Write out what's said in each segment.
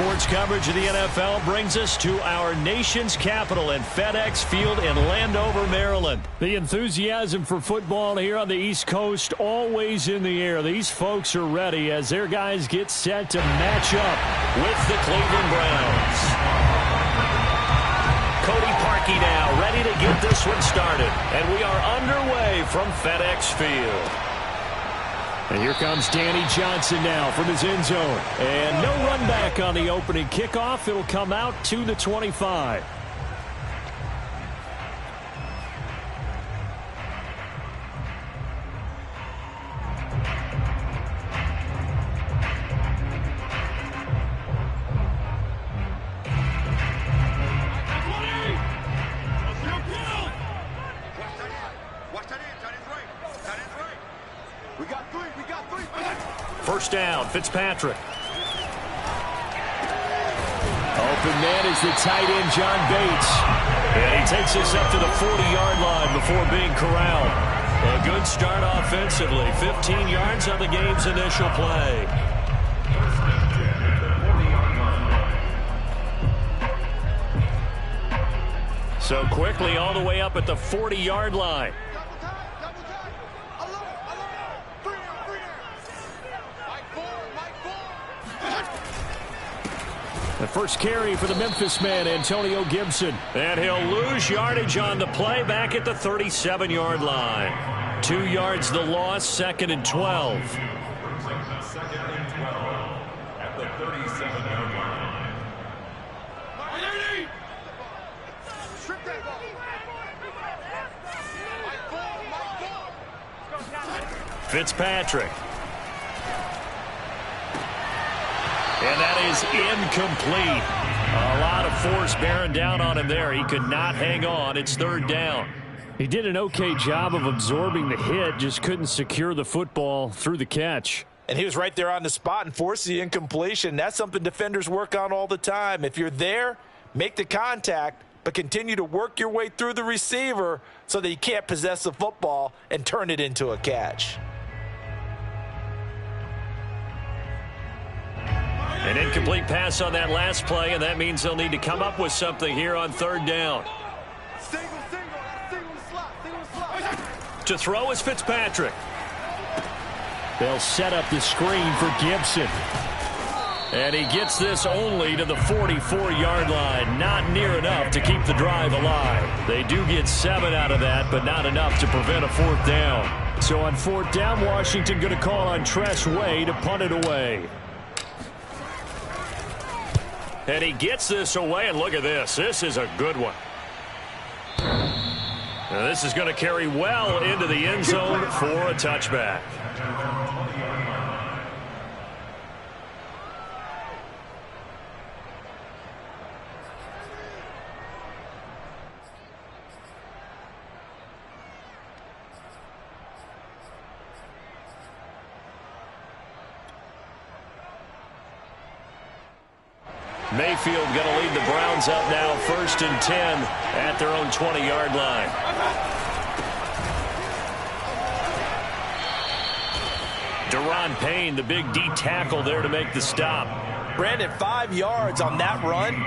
Sports coverage of the NFL brings us to our nation's capital in FedEx Field in Landover, Maryland. The enthusiasm for football here on the East Coast always in the air. These folks are ready as their guys get set to match up with the Cleveland Browns. Cody Parkey now ready to get this one started. And we are underway from FedEx Field. And here comes Danny Johnson now from his end zone. And no run back on the opening kickoff. It'll come out to the 25. First down, Fitzpatrick. Open man is the tight end, John Bates. And he takes us up to the 40-yard line before being corralled. A good start offensively. 15 yards on the game's initial play. So quickly all the way up at the 40-yard line. The first carry for the Memphis man, Antonio Gibson. And he'll lose yardage on the play back at the 37-yard line. 2 yards the loss, 2nd and 12. Second and 12 at the 37-yard line. Fitzpatrick. And that is incomplete. A lot of force bearing down on him there. He could not hang on. It's 3rd down. He did an okay job of absorbing the hit, just couldn't secure the football through the catch. And he was right there on the spot and forced the incompletion. That's something defenders work on all the time. If you're there, make the contact, but continue to work your way through the receiver so that you can't possess the football and turn it into a catch. An incomplete pass on that last play, and that means they'll need to come up with something here on 3rd down. To throw is Fitzpatrick. They'll set up the screen for Gibson. And he gets this only to the 44-yard line. Not near enough to keep the drive alive. They do get 7 out of that, but not enough to prevent a 4th down. So on 4th down, Washington going to call on Tress Way to punt it away. And he gets this away, and look at this. This is a good one. Now this is going to carry well into the end zone for a touchback. Mayfield going to lead the Browns up now, 1st and 10 at their own 20-yard line. Deron Payne, the big D tackle there to make the stop. Brandon, 5 yards on that run.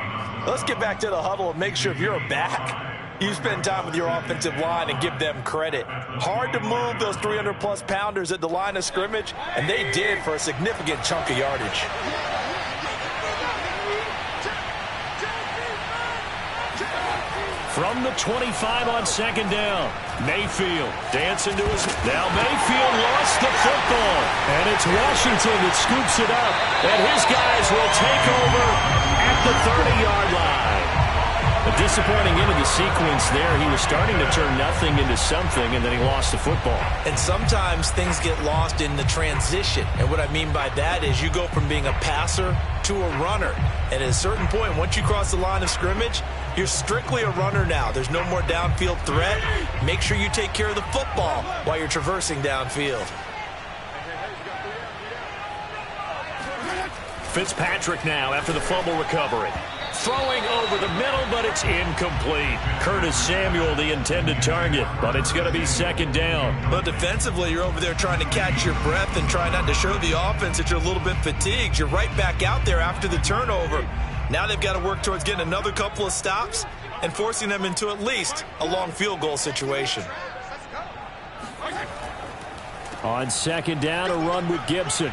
Let's get back to the huddle and make sure if you're a back, you spend time with your offensive line and give them credit. Hard to move those 300-plus pounders at the line of scrimmage, and they did for a significant chunk of yardage. From the 25 on 2nd down. Mayfield dancing to his... Now Mayfield lost the football. And it's Washington that scoops it up. And his guys will take over at the 30-yard line. A disappointing end of the sequence there. He was starting to turn nothing into something, and then he lost the football. And sometimes things get lost in the transition. And what I mean by that is you go from being a passer to a runner. And at a certain point, once you cross the line of scrimmage, you're strictly a runner now. There's no more downfield threat. Make sure you take care of the football while you're traversing downfield. Fitzpatrick now after the fumble recovery. Throwing over the middle, but it's incomplete. Curtis Samuel, the intended target, but it's going to be second down. But defensively, you're over there trying to catch your breath and trying not to show the offense that you're a little bit fatigued. You're right back out there after the turnover. Now they've got to work towards getting another couple of stops and forcing them into at least a long field goal situation. On second down, a run with Gibson.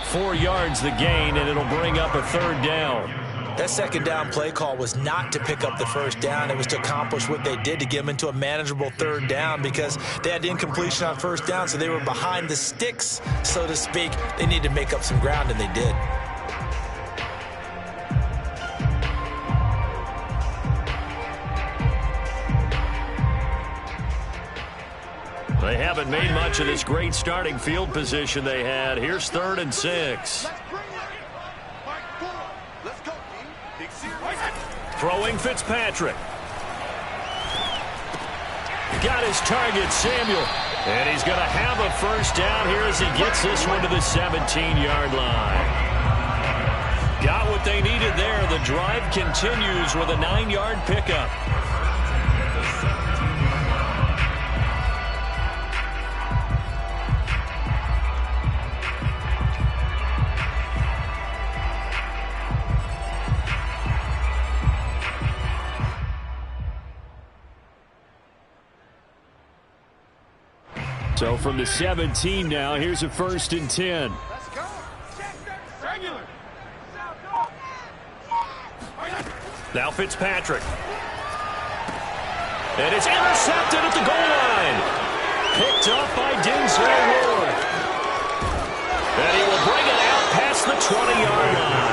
4 yards the gain, and it'll bring up a third down. That second down play call was not to pick up the first down. It was to accomplish what they did to get them into a manageable third down because they had the incompletion on first down, so they were behind the sticks, so to speak. They needed to make up some ground, and they did. They haven't made much of this great starting field position they had. Here's 3rd and 6. Throwing Fitzpatrick. Got his target, Samuel. And he's going to have a first down here as he gets this one to the 17-yard line. Got what they needed there. The drive continues with a 9-yard pickup. So from the 17 now, here's a 1st and 10. Now Fitzpatrick. And it's intercepted at the goal line. Picked up by Denzel Ward. And he will bring it out past the 20-yard line.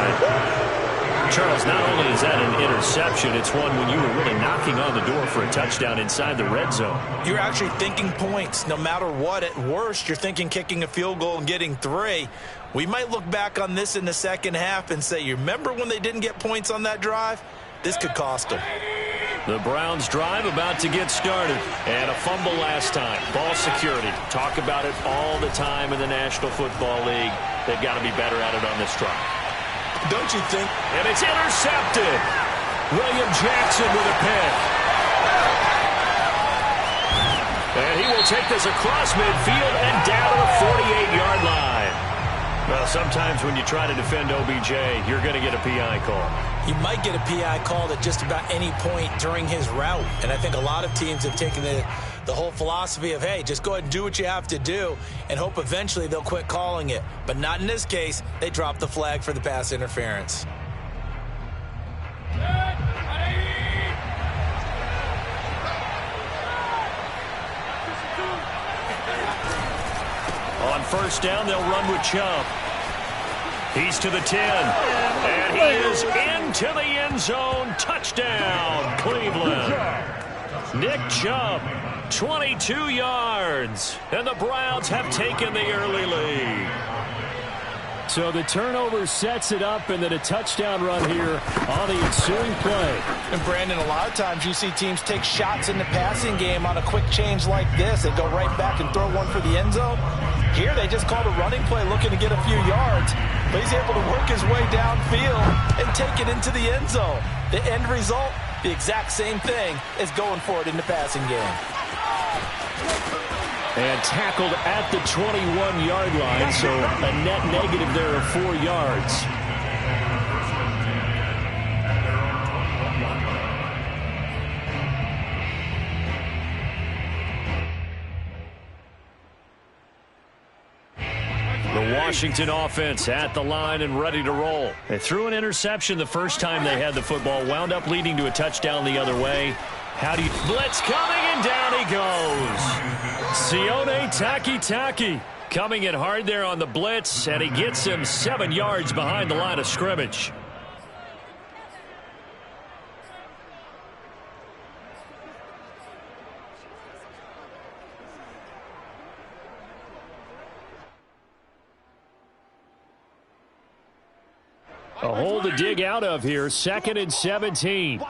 Charles, not only is that an interception, it's one when you were really knocking on the door for a touchdown inside the red zone. You're actually thinking points. No matter what, at worst, you're thinking kicking a field goal and getting 3. We might look back on this in the second half and say, you remember when they didn't get points on that drive? This could cost them. The Browns drive about to get started. And a fumble last time. Ball security. Talk about it all the time in the National Football League. They've got to be better at it on this drive. Don't you think? And it's intercepted. William Jackson with a pick. And he will take this across midfield and down to the 48-yard line. Well, sometimes when you try to defend OBJ, you're going to get a PI call. You might get a PI called at just about any point during his route. And I think a lot of teams have taken the whole philosophy of, hey, just go ahead and do what you have to do and hope eventually they'll quit calling it. But not in this case. They dropped the flag for the pass interference. On first down, they'll run with Chubb. He's to the 10. And he is into the end zone. Touchdown, Cleveland. Nick Chubb, 22 yards. And the Browns have taken the early lead. So the turnover sets it up, and then a touchdown run here on the ensuing play. And Brandon, a lot of times you see teams take shots in the passing game on a quick change like this. They go right back and throw one for the end zone. Here they just called a running play looking to get a few yards, but he's able to work his way downfield and take it into the end zone. The end result, the exact same thing as going for it in the passing game. And tackled at the 21-yard line, so a net negative there of 4 yards. The Washington offense at the line and ready to roll. They threw an interception the first time they had the football, wound up leading to a touchdown the other way. How do you... Blitz coming, and down he goes. Sione Takitaki coming in hard there on the blitz, and he gets him 7 yards behind the line of scrimmage. A hole to dig out of here. 2nd and 17.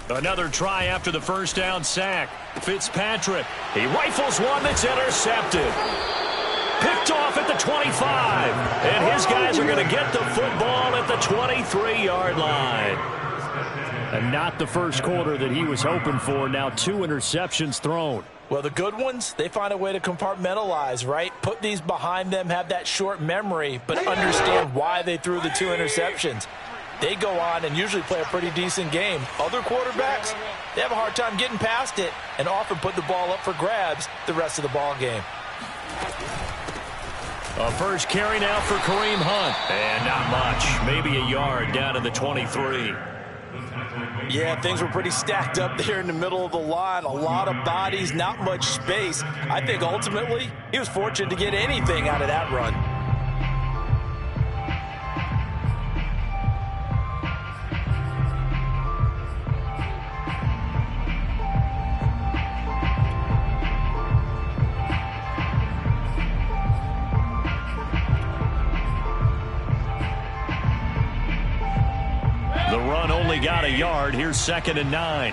Another try after the first down sack. Fitzpatrick. He rifles one that's intercepted. Picked picked off at the 25. And his guys are going to get the football at the 23-yard line. And not the first quarter that he was hoping for. Now 2 interceptions thrown. Well, the good ones, they find a way to compartmentalize, right? Put these behind them, have that short memory, but understand why they threw the 2 interceptions. They go on and usually play a pretty decent game. Other quarterbacks, they have a hard time getting past it and often put the ball up for grabs the rest of the ball game. A first carry now for Kareem Hunt. And not much. Maybe a yard down to the 23. Yeah, things were pretty stacked up there in the middle of the line. A lot of bodies, not much space. I think ultimately he was fortunate to get anything out of that run. The run only got a yard. Here's 2nd and 9.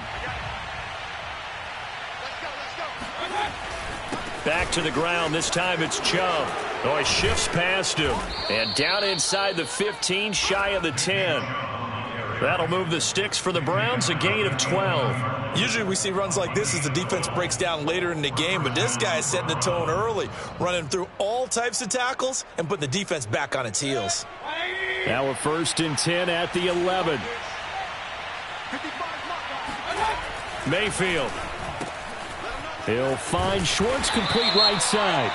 Back to the ground. This time it's Chubb. Oh, he shifts past him. And down inside the 15, shy of the 10. That'll move the sticks for the Browns, a gain of 12. Usually we see runs like this as the defense breaks down later in the game, but this guy is setting the tone early, running through all types of tackles and putting the defense back on its heels. Now a 1st and 10 at the 11. Mayfield. He'll find Schwartz, complete right side.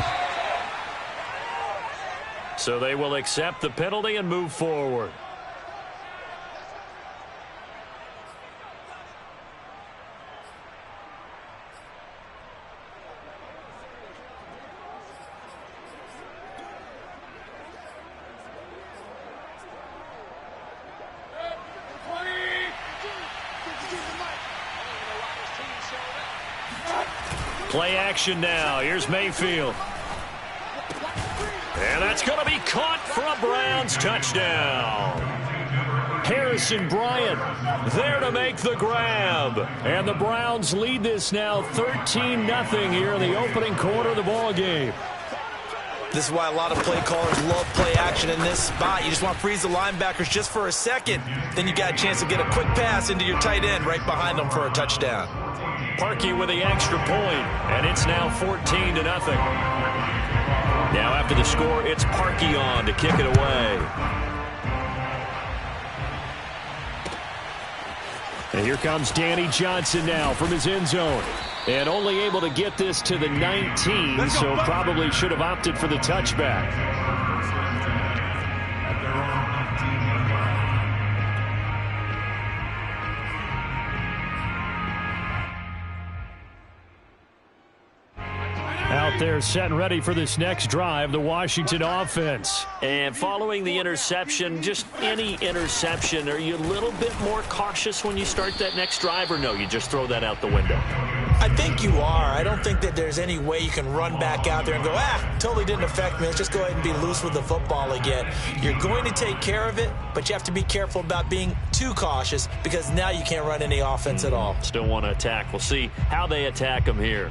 So they will accept the penalty and move forward. Play action now. Here's Mayfield. And that's going to be caught for a Browns touchdown. Harrison Bryant there to make the grab. And the Browns lead this now 13-0 here in the opening quarter of the ball game. This is why a lot of play callers love play action in this spot. You just want to freeze the linebackers just for a second. Then you got a chance to get a quick pass into your tight end right behind them for a touchdown. Parkey with the extra point, and it's now 14-0. Now after the score, it's Parkey on to kick it away. And here comes Danny Johnson now from his end zone. And only able to get this to the 19, so probably should have opted for the touchback. Out there set and ready for this next drive, the Washington offense. And following the interception, just any interception, are you a little bit more cautious when you start that next drive, or no, you just throw that out the window? I think you are. I don't think that there's any way you can run back out there and go, totally didn't affect me. Let's just go ahead and be loose with the football again. You're going to take care of it, but you have to be careful about being too cautious because now you can't run any offense at all. Still want to attack. We'll see how they attack them here.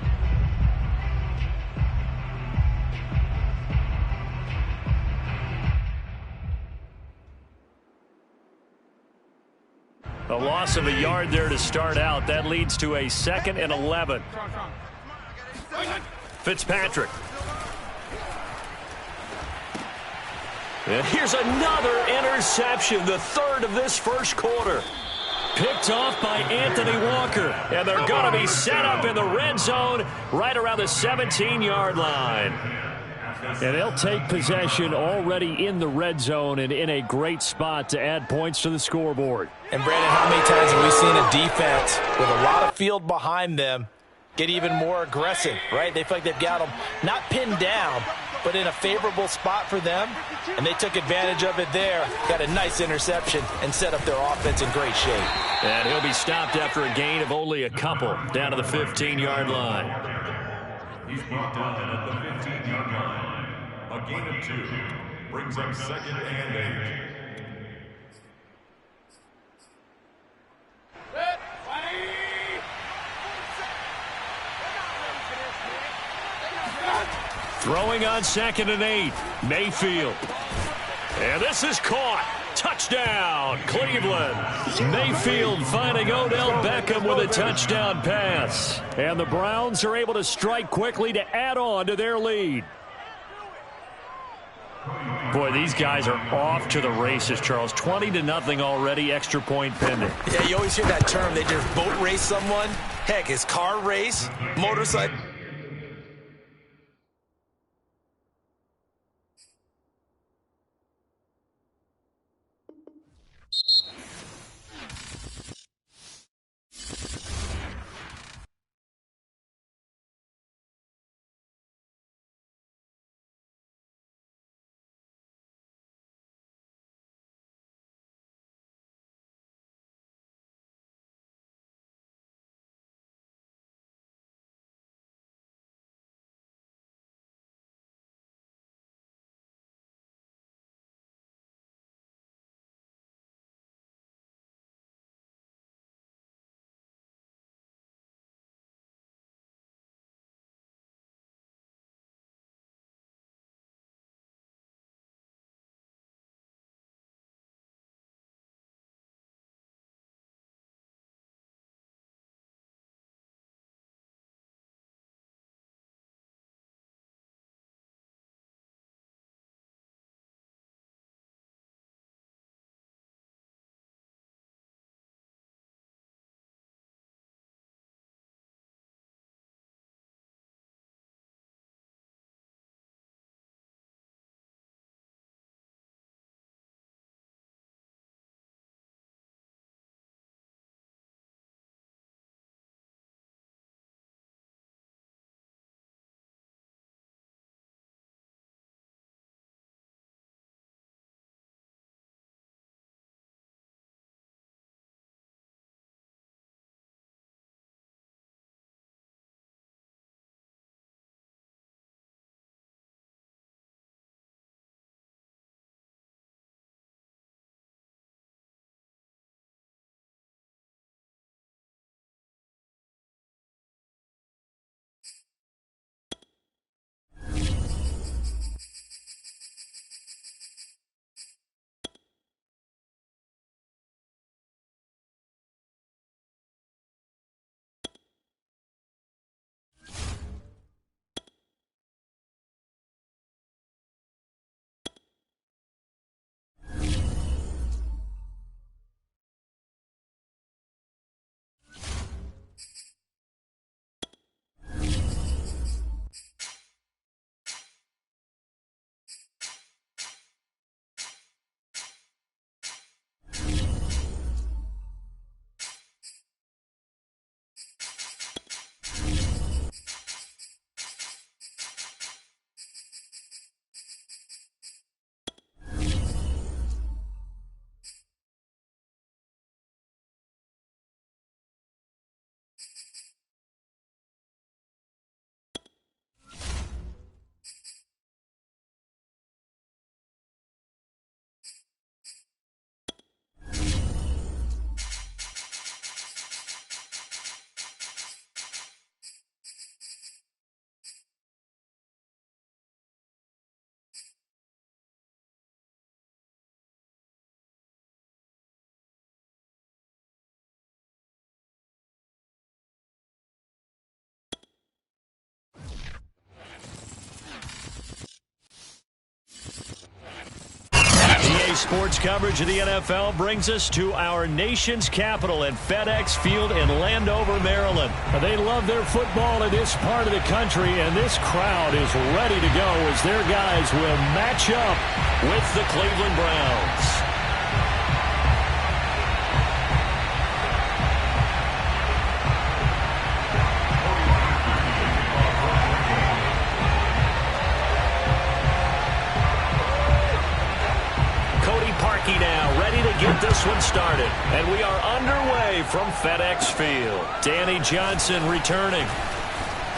A loss of a yard there to start out. That leads to a 2nd and 11. Fitzpatrick. And here's another interception, the 3rd of this first quarter. Picked off by Anthony Walker. And they're going to be set up in the red zone right around the 17-yard line. And they'll take possession already in the red zone and in a great spot to add points to the scoreboard. And, Brandon, how many times have we seen a defense with a lot of field behind them get even more aggressive, right? They feel like they've got them not pinned down, but in a favorable spot for them, and they took advantage of it there, got a nice interception, and set up their offense in great shape. And he'll be stopped after a gain of only a couple down to the 15-yard line. He's brought down at the 15-yard line. A gain of 2 brings up 2nd and 8. Throwing on 2nd and 8. Mayfield. And this is caught. Touchdown, Cleveland. Mayfield finding Odell Beckham with a touchdown pass. And the Browns are able to strike quickly to add on to their lead. Boy, these guys are off to the races, Charles. 20-0 already, extra point pending. Yeah, you always hear that term. They just boat race someone. Heck, it's car race, motorcycle. Sports coverage of the NFL brings us to our nation's capital at FedEx Field in Landover, Maryland. They love their football in this part of the country, and this crowd is ready to go as their guys will match up with the Cleveland Browns. Now ready to get this one started. And we are underway from FedEx Field. Danny Johnson returning.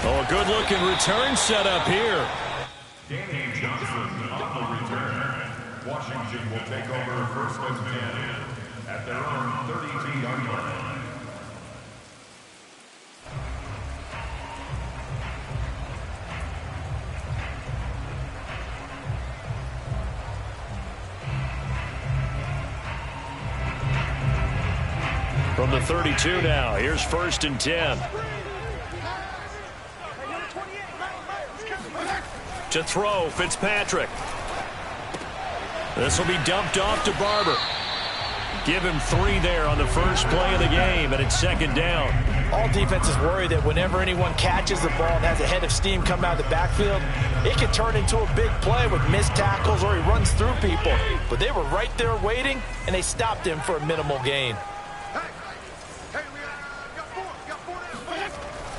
Oh, a good-looking return set up here. Danny Johnson on the return. Washington will take over first and 10 at their own 32-yard line. From the 32 now, here's 1st and 10. To throw, Fitzpatrick. This will be dumped off to Barber. Give him 3 there on the first play of the game, and it's 2nd down. All defenses worry that whenever anyone catches the ball and has a head of steam come out of the backfield, it can turn into a big play with missed tackles or he runs through people. But they were right there waiting, and they stopped him for a minimal gain.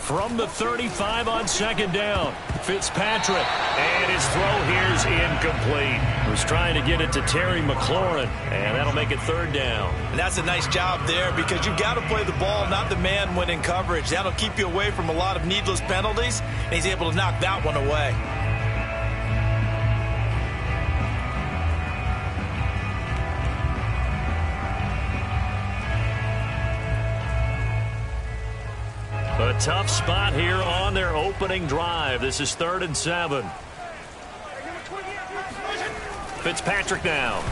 From the 35 on 2nd down, Fitzpatrick. And his throw here's incomplete. Was trying to get it to Terry McLaurin, and that'll make it 3rd down. And that's a nice job there because you've got to play the ball, not the man when in coverage. That'll keep you away from a lot of needless penalties, and he's able to knock that one away. A tough spot here on their opening drive. This is 3rd and 7. Fitzpatrick now.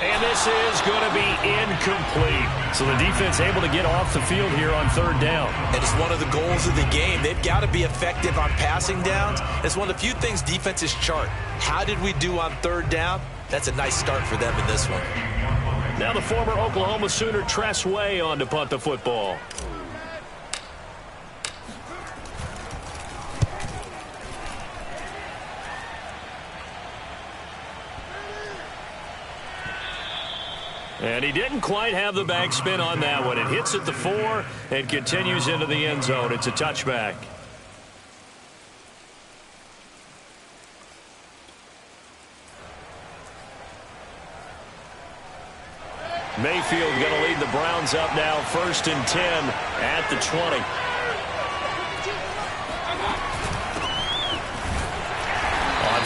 And this is going to be incomplete. So the defense able to get off the field here on 3rd down. And it's one of the goals of the game. They've got to be effective on passing downs. It's one of the few things defenses chart. How did we do on 3rd down? That's a nice start for them in this one. Now the former Oklahoma Sooner Tress Way on to punt the football. And he didn't quite have the backspin on that one. It hits at the 4 and continues into the end zone. It's a touchback. Mayfield going to lead the Browns up now, 1st and 10 at the 20.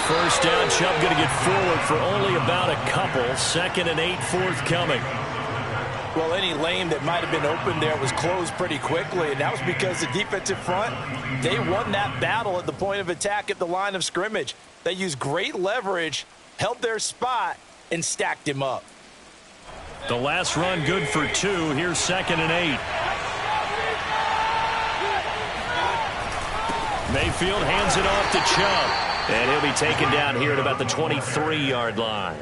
First down, Chubb going to get forward for only about a couple. 2nd and 8 forthcoming. Well, any lane that might have been open there was closed pretty quickly, and that was because the defensive front, they won that battle at the point of attack at the line of scrimmage. They used great leverage, held their spot, and stacked him up. The last run good for 2. Here's 2nd and 8. Mayfield hands it off to Chubb. And he'll be taken down here at about the 23-yard line.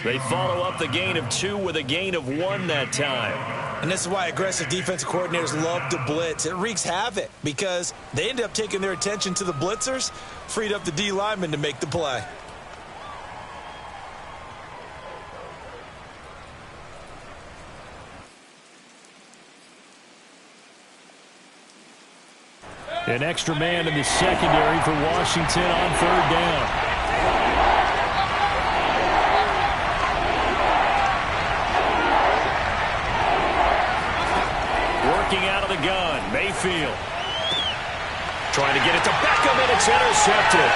They follow up the gain of 2 with a gain of 1 that time. And this is why aggressive defensive coordinators love to blitz. It wreaks havoc because they end up taking their attention to the blitzers, freed up the D lineman to make the play. An extra man in the secondary for Washington on 3rd down. Working out of the gun, Mayfield. Trying to get it to Beckham, and it's intercepted.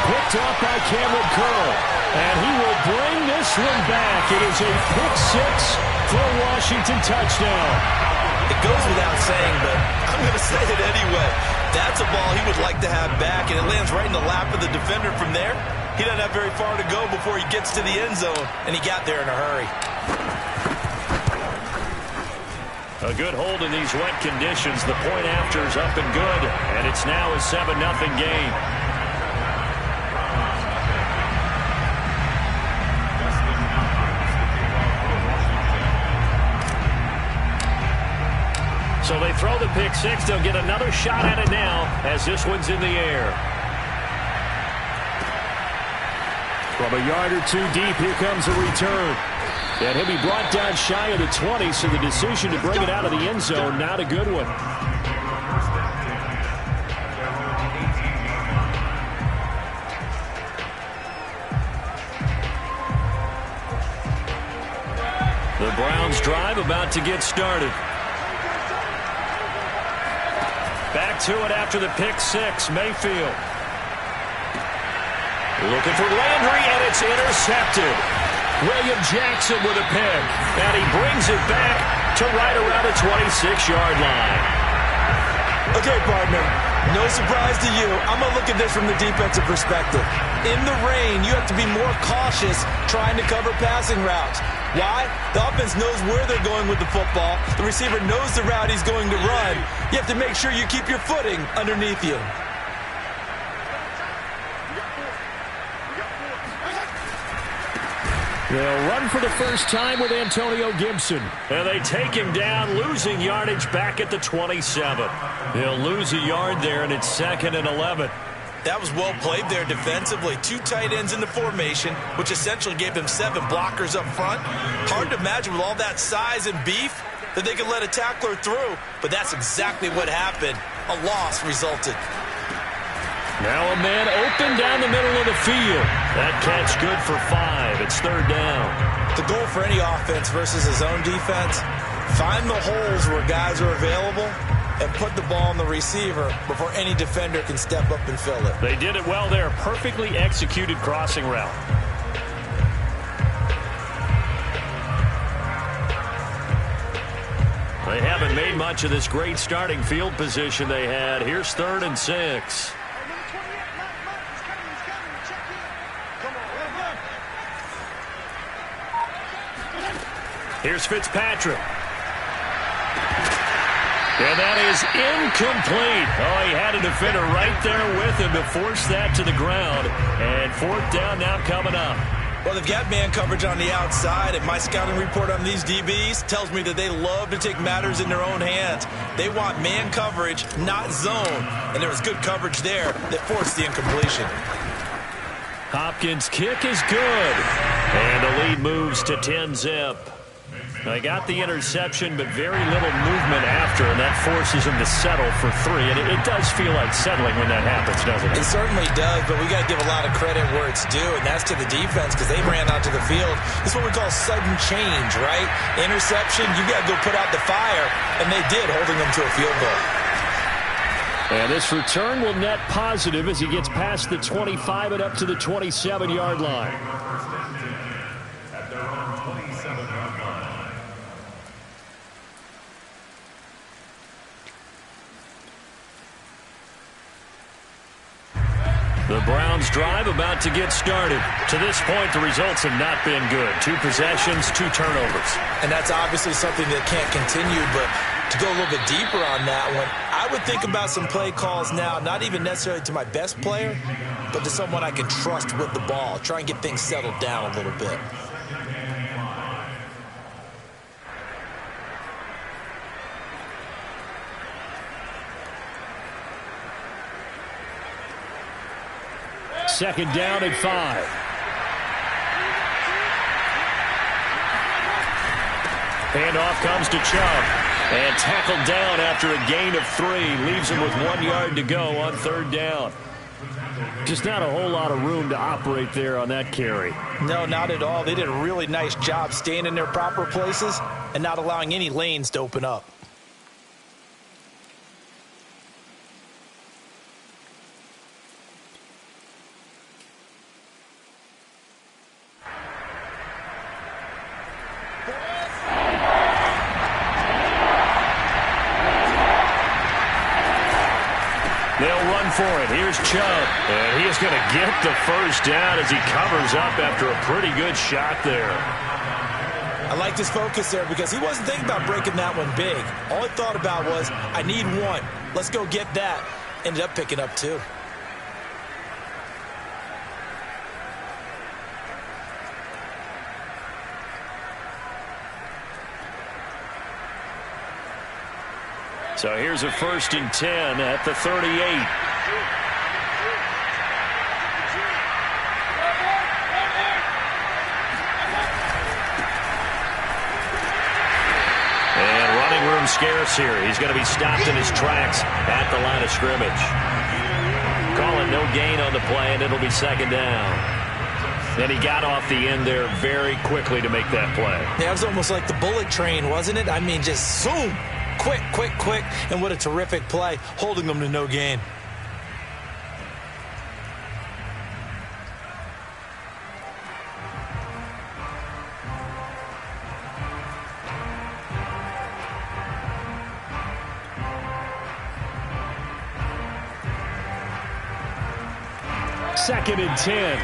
Picked off by Cameron Curl. And he will bring this one back. It is a pick 6 for a Washington touchdown. It goes without saying, but I'm going to say it anyway. That's a ball he would like to have back, and it lands right in the lap of the defender from there. He doesn't have very far to go before he gets to the end zone, and he got there in a hurry. A good hold in these wet conditions. The point after is up and good, and it's now a 7-0 game. So they throw the pick 6. They'll get another shot at it now as this one's in the air. From a yard or 2 deep, here comes a return. And he'll be brought down shy of the 20, so the decision to bring it out of the end zone, not a good one. The Browns drive about to get started. Back to it after the pick 6, Mayfield. Looking for Landry, and it's intercepted. William Jackson with a pick, and he brings it back to right around the 26-yard line. Okay, partner, No surprise to you. I'm going to look at this from the defensive perspective. In the rain, you have to be more cautious trying to cover passing routes. Why? The offense knows where they're going with the football. The receiver knows the route he's going to run. You have to make sure you keep your footing underneath you. They'll run for the first time with Antonio Gibson. And they take him down, losing yardage back at the 27. They'll lose a yard there, and it's 2nd and 11. That was well played there defensively. 2 tight ends in the formation, which essentially gave them 7 blockers up front. Hard to imagine with all that size and beef that they could let a tackler through, but that's exactly what happened. A loss resulted. Now a man open down the middle of the field. That catch good for 5. It's 3rd down. The goal for any offense versus his own defense, find the holes where guys are available and put the ball on the receiver before any defender can step up and fill it. They did it well there. Perfectly executed crossing route. They haven't made much of this great starting field position they had. Here's 3rd and 6. Here's Fitzpatrick. And that is incomplete. Oh, he had a defender right there with him to force that to the ground. And 4th down now coming up. Well, they've got man coverage on the outside, and my scouting report on these DBs tells me that they love to take matters in their own hands. They want man coverage, not zone. And there was good coverage there that forced the incompletion. Hopkins' kick is good. And the lead moves to 10-zip. They got the interception, but very little movement after, and that forces them to settle for 3. And it does feel like settling when that happens, doesn't it? It certainly does, but we got to give a lot of credit where it's due, and that's to the defense because they ran onto the field. This is what we call sudden change, right? Interception, you got to go put out the fire, and they did, holding them to a field goal. And this return will net positive as he gets past the 25 and up to the 27-yard line. The Browns drive about to get started. To this point, the results have not been good. 2 possessions, 2 turnovers. And that's obviously something that can't continue, but to go a little bit deeper on that one, I would think about some play calls now, not even necessarily to my best player, but to someone I can trust with the ball. Try and get things settled down a little bit. Second down and 5. Handoff comes to Chubb. And tackled down after a gain of 3. Leaves him with 1 yard to go on 3rd down. Just not a whole lot of room to operate there on that carry. No, not at all. They did a really nice job staying in their proper places and not allowing any lanes to open up. They'll run for it. Here's Chubb. And he is going to get the first down as he covers up after a pretty good shot there. I liked his focus there because he wasn't thinking about breaking that one big. All he thought about was, I need 1. Let's go get that. Ended up picking up 2. So here's a 1st and 10 at the 38. And running room scarce here. He's going to be stopped in his tracks at the line of scrimmage. Calling no gain on the play, and it'll be 2nd down. And he got off the end there very quickly to make that play. Yeah, it was almost like the bullet train, wasn't it? I mean, just zoom. Quick, quick, quick, and what a terrific play, holding them to no gain. 2nd and 10.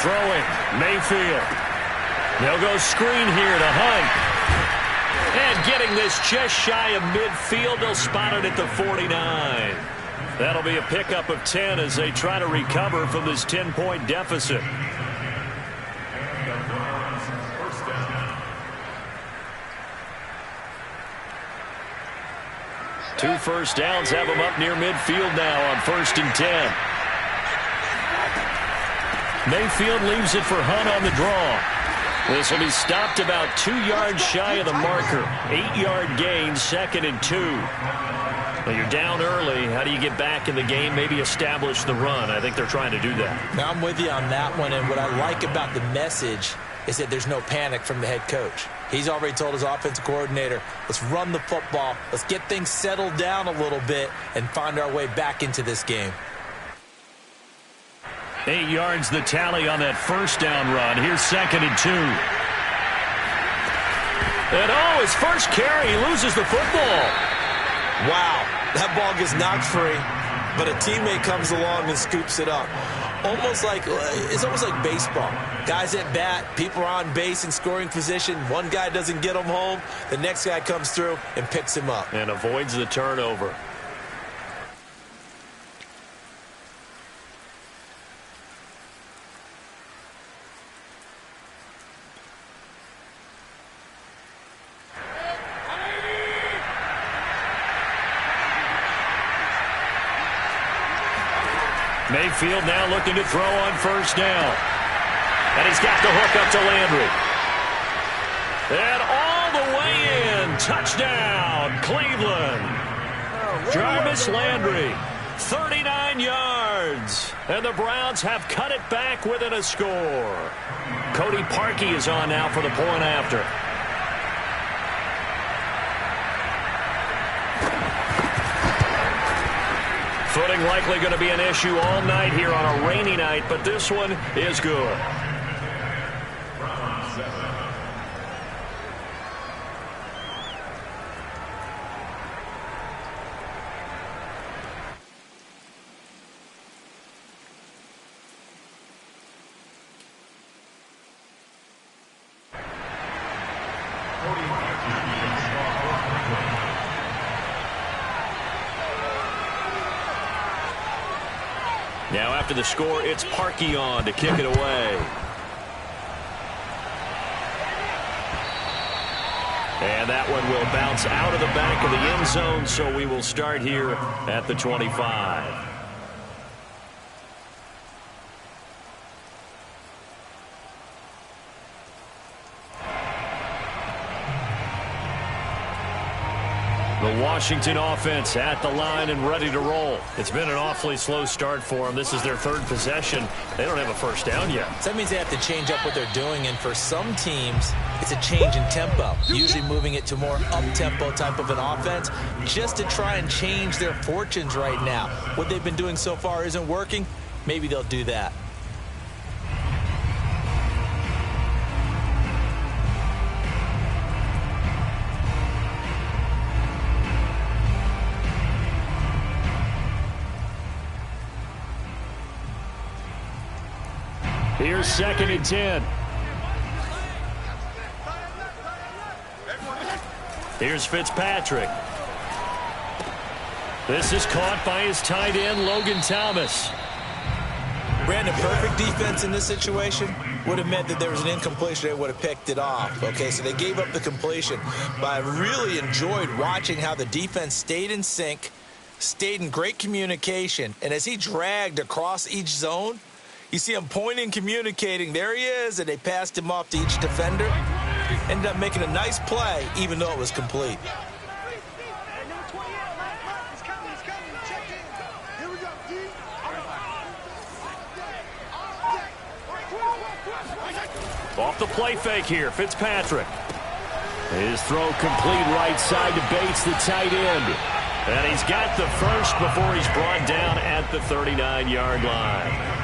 Throwing, Mayfield. They'll go screen here to Hunt. And getting this just shy of midfield, they'll spot it at the 49. That'll be a pickup of 10 as they try to recover from this 10-point deficit. Two first downs have them up near midfield now on 1st and 10. Mayfield leaves it for Hunt on the draw. This will be stopped about 2 yards shy of the marker. 8-yard gain, 2nd and 2. Well, you're down early. How do you get back in the game? Maybe establish the run. I think they're trying to do that. Now, I'm with you on that one, and what I like about the message is that there's no panic from the head coach. He's already told his offensive coordinator, let's run the football, let's get things settled down a little bit and find our way back into this game. 8 yards the tally on that first down run. Here's 2nd and 2. And his first carry, he loses the football. Wow, that ball gets knocked free, but a teammate comes along and scoops it up. It's almost like baseball. Guys at bat, people are on base in scoring position. One guy doesn't get him home. The next guy comes through and picks him up. And avoids the turnover. Mayfield now looking to throw on first down. And he's got the hook up to Landry. And all the way in. Touchdown, Cleveland. Jarvis Landry, 39 yards. And the Browns have cut it back within a score. Cody Parkey is on now for the point after. Footing likely going to be an issue all night here on a rainy night, but this one is good. Now after the score, it's Parkey on to kick it away. And that one will bounce out of the back of the end zone, so we will start here at the 25. The Washington offense at the line and ready to roll. It's been an awfully slow start for them. This is their third possession. They don't have a first down yet. So that means they have to change up what they're doing, and for some teams, it's a change in tempo, usually moving it to more up-tempo type of an offense just to try and change their fortunes right now. What they've been doing so far isn't working. Maybe they'll do that. Here's 2nd and 10. Here's Fitzpatrick. This is caught by his tight end, Logan Thomas. Brandon, perfect defense in this situation would have meant that there was an incompletion. They would have picked it off. Okay, so they gave up the completion. But I really enjoyed watching how the defense stayed in sync, stayed in great communication. And as he dragged across each zone, you see him pointing, communicating. There he is, and they passed him off to each defender. Ended up making a nice play, even though it was complete. Off the play fake here, Fitzpatrick. His throw complete right side to Bates, the tight end. And he's got the first before he's brought down at the 39-yard line.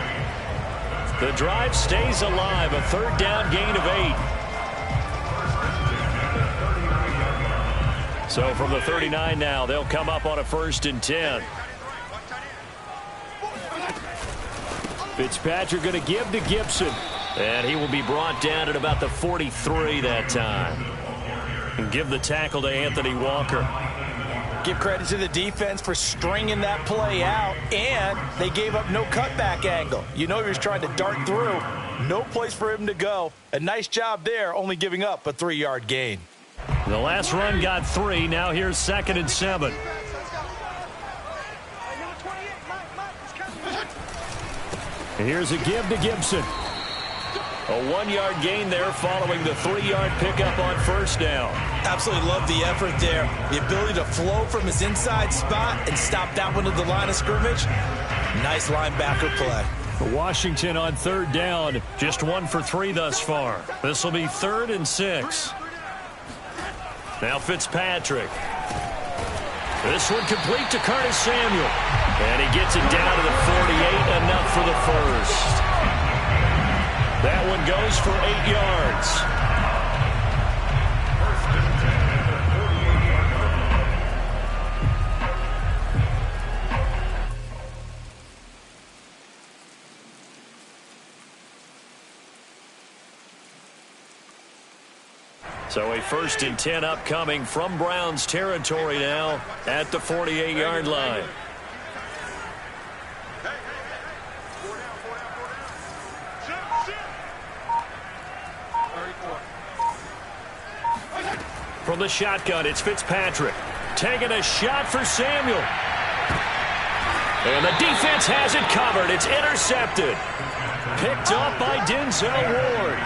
The drive stays alive, a third down gain of 8. So from the 39 now, they'll come up on a 1st and 10. Fitzpatrick going to give to Gibson. And he will be brought down at about the 43 that time. And give the tackle to Anthony Walker. Give credit to the defense for stringing that play out, and they gave up no cutback angle. You know he was trying to dart through. No place for him to go. A nice job there, only giving up a 3-yard gain. The last run got 3. Now here's 2nd and 7. Here's a give to Gibson. A 1-yard gain there following the 3-yard pickup on 1st down. Absolutely love the effort there. The ability to flow from his inside spot and stop that one at the line of scrimmage. Nice linebacker play. Washington on 3rd down. Just 1 for 3 thus far. This will be 3rd and 6. Now Fitzpatrick. This one complete to Curtis Samuel. And he gets it down to the 48. Enough for the first. That one goes for 8 yards. So a 1st and 10 upcoming from Browns territory now at the 48-yard line. From the shotgun, it's Fitzpatrick. Taking a shot for Samuel. And the defense has it covered. It's intercepted. Picked up by Denzel Ward.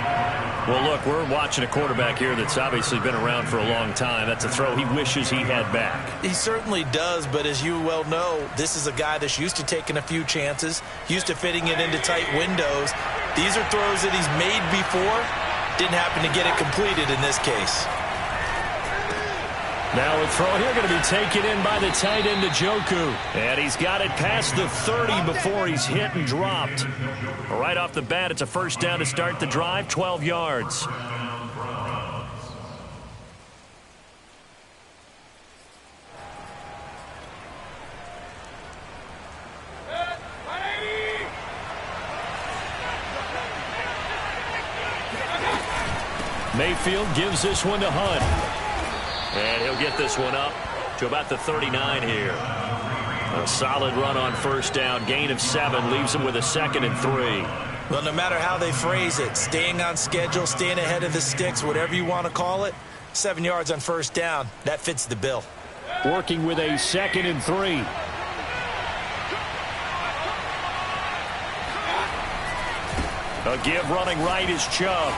Well, look, we're watching a quarterback here that's obviously been around for a long time. That's a throw he wishes he had back. He certainly does, but as you well know, this is a guy that's used to taking a few chances, used to fitting it into tight windows. These are throws that he's made before. Didn't happen to get it completed in this case. Now a throw here going to be taken in by the tight end, Njoku. And he's got it past the 30 before he's hit and dropped. Right off the bat, it's a 1st down to start the drive, 12 yards. Mayfield gives this one to Hunt. And he'll get this one up to about the 39 here. A solid run on 1st down. Gain of 7 leaves him with a 2nd and 3. Well, no matter how they phrase it, staying on schedule, staying ahead of the sticks, whatever you want to call it, 7 yards on 1st down, that fits the bill. Working with a 2nd and 3. A give running right is Chubb.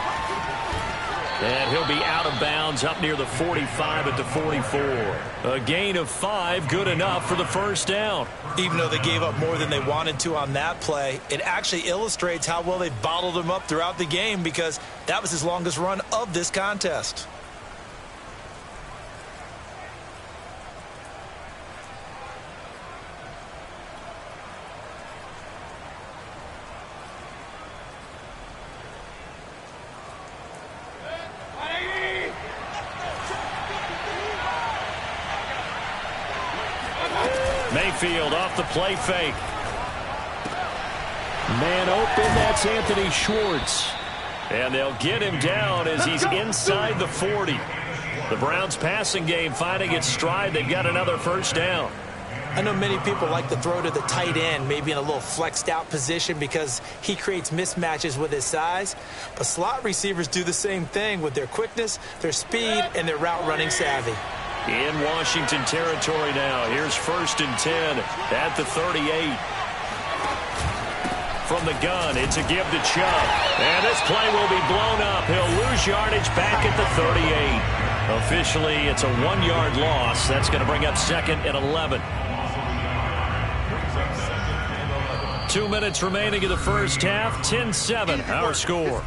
And he'll be out of bounds up near the 45 at the 44. A gain of 5, good enough for the 1st down. Even though they gave up more than they wanted to on that play, it actually illustrates how well they've bottled him up throughout the game because that was his longest run of this contest. Mayfield off the play fake. Man open, that's Anthony Schwartz. And they'll get him down as he's inside the 40. The Browns passing game finding its stride. They've got another 1st down. I know many people like to throw to the tight end, maybe in a little flexed out position because he creates mismatches with his size. But slot receivers do the same thing with their quickness, their speed, and their route running savvy. In Washington territory now. Here's 1st and 10 at the 38. From the gun, it's a give to Chubb. And this play will be blown up. He'll lose yardage back at the 38. Officially, it's a 1-yard loss. That's going to bring up 2nd and 11. 2 minutes remaining in the 1st half. 10-7, our score.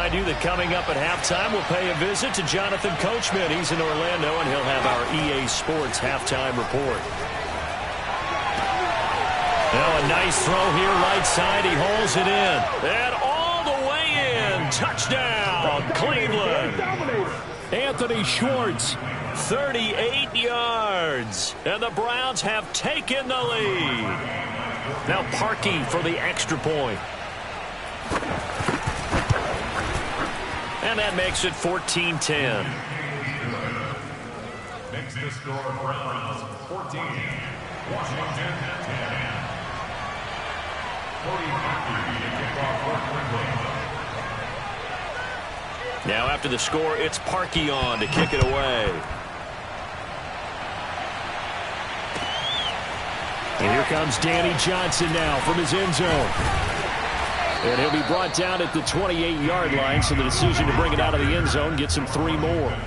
remind you that coming up at halftime, we'll pay a visit to Jonathan Coachman. He's in Orlando, and he'll have our EA Sports halftime report. Now a nice throw here right side. He hauls it in. And all the way in. Touchdown, Cleveland. Anthony Schwartz, 38 yards. And the Browns have taken the lead. Now Parkey for the extra point. And that makes it 14-10. Makes the score Browns 14, Washington 10. Now after the score, it's Parkey on to kick it away. And here comes Danny Johnson now from his end zone. And he'll be brought down at the 28-yard line, so the decision to bring it out of the end zone gets him 3 more.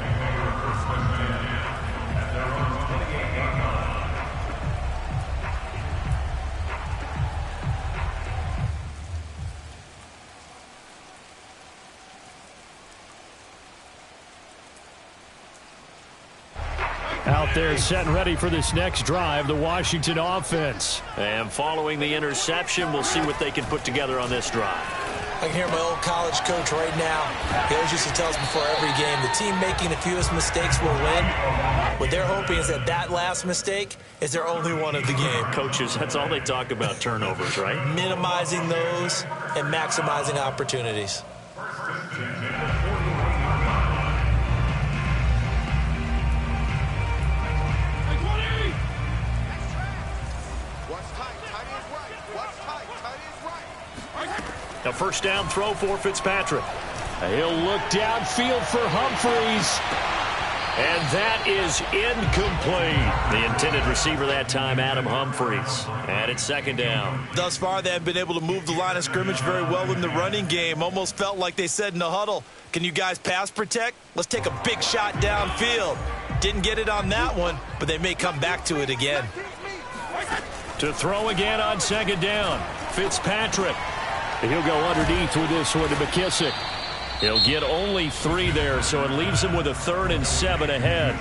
Out there set and ready for this next drive, the Washington offense. And following the interception, we'll see what they can put together on this drive. I can hear my old college coach right now. He always used to tell us before every game, the team making the fewest mistakes will win. What they're hoping is that that last mistake is their only one of the game. Coaches, that's all they talk about, turnovers, right? Minimizing those and maximizing opportunities. A first down throw for Fitzpatrick. He'll look downfield for Humphreys. And that is incomplete. The intended receiver that time, Adam Humphreys. And it's second down. Thus far, they have been able to move the line of scrimmage very well in the running game. Almost felt like they said in the huddle, can you guys pass protect? Let's take a big shot downfield. Didn't get it on that one, but they may come back to it again. To throw again on second down, Fitzpatrick. He'll go underneath with this one to McKissick. He'll get only 3 there, so it leaves him with a 3rd and 7 ahead.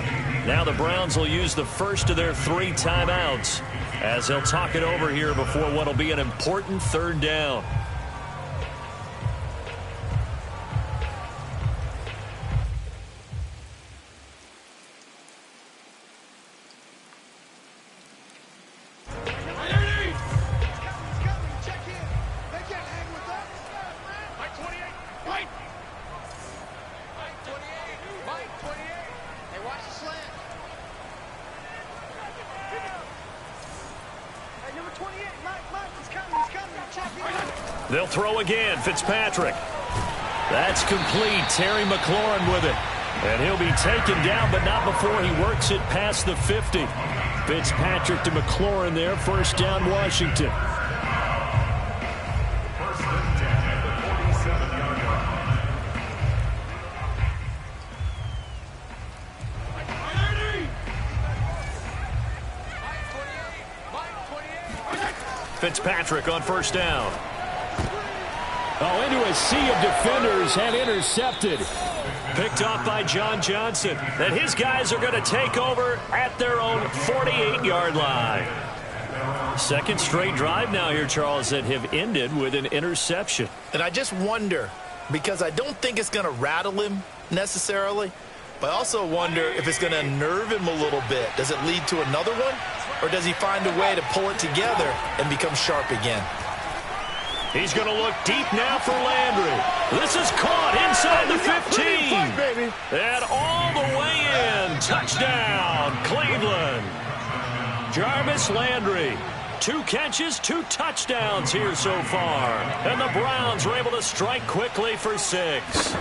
Now the Browns will use the first of their 3 timeouts as they'll talk it over here before what will be an important 3rd down. They'll throw again, Fitzpatrick. That's complete. Terry McLaurin with it. And he'll be taken down, but not before he works it past the 50. Fitzpatrick to McLaurin there. First down, Washington. First and 10 at the 47-yard line. Fitzpatrick on first down. Oh, into a sea of defenders and intercepted. Picked off by John Johnson. And his guys are going to take over at their own 48-yard line. Second straight drive now here, Charles, that have ended with an interception. And I just wonder, because I don't think it's going to rattle him necessarily, but I also wonder if it's going to unnerve him a little bit. Does it lead to another one? Or does he find a way to pull it together and become sharp again? He's going to look deep now for Landry. This is caught inside the 15. And all the way in. Touchdown, Cleveland. Jarvis Landry. 2 catches, 2 touchdowns here so far. And the Browns are able to strike quickly for 6.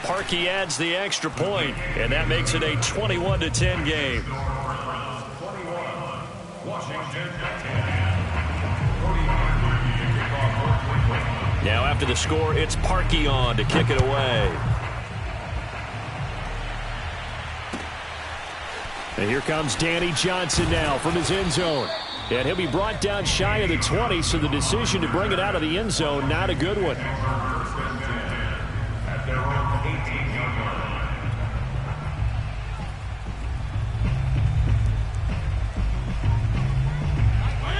Parkey adds the extra point, and that makes it a 21-10 game. Now after the score, it's Parkey on to kick it away. And here comes Danny Johnson now from his end zone. And he'll be brought down shy of the 20, so the decision to bring it out of the end zone, not a good one. At their own 18-yard line.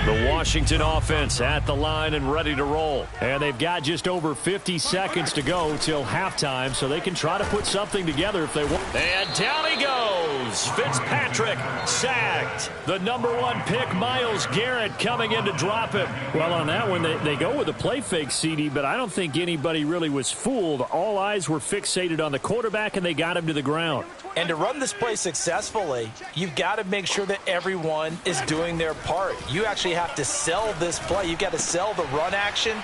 The Washington offense at the line and ready to roll. And they've got just over 50 seconds to go till halftime, so they can try to put something together if they want. And down he goes. Fitzpatrick sacked. The #1 pick, Myles Garrett, coming in to drop him. Well, on that one, they go with a play fake, CD, but I don't think anybody really was fooled. All eyes were fixated on the quarterback, and they got him to the ground. And to run this play successfully, you've got to make sure that everyone is doing their part. You actually have to sell this play. You've got to sell the run action.